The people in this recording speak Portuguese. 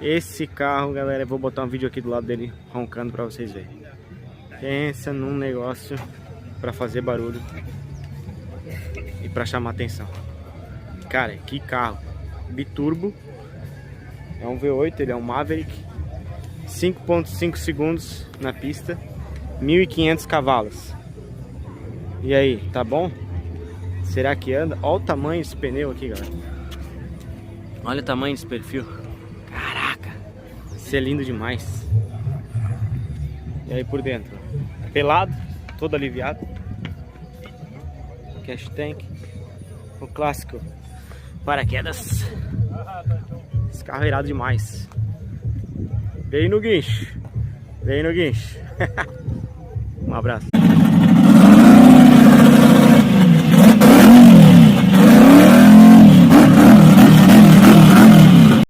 Esse carro, galera, eu vou botar um vídeo aqui do lado dele roncando pra vocês verem. Pensa num negócio pra fazer barulho e pra chamar atenção. Cara, que carro biturbo. É um V8, ele é um Maverick. 5.5 segundos na pista, 1.500 cavalos. E aí, tá bom? Será que anda? Olha o tamanho desse pneu aqui, galera. Olha o tamanho desse perfil. Caraca, isso é lindo demais. E aí por dentro, pelado, todo aliviado. Cash tank, o clássico paraquedas. Esse carro é irado demais. Vem no guincho. Vem no guincho. Um abraço.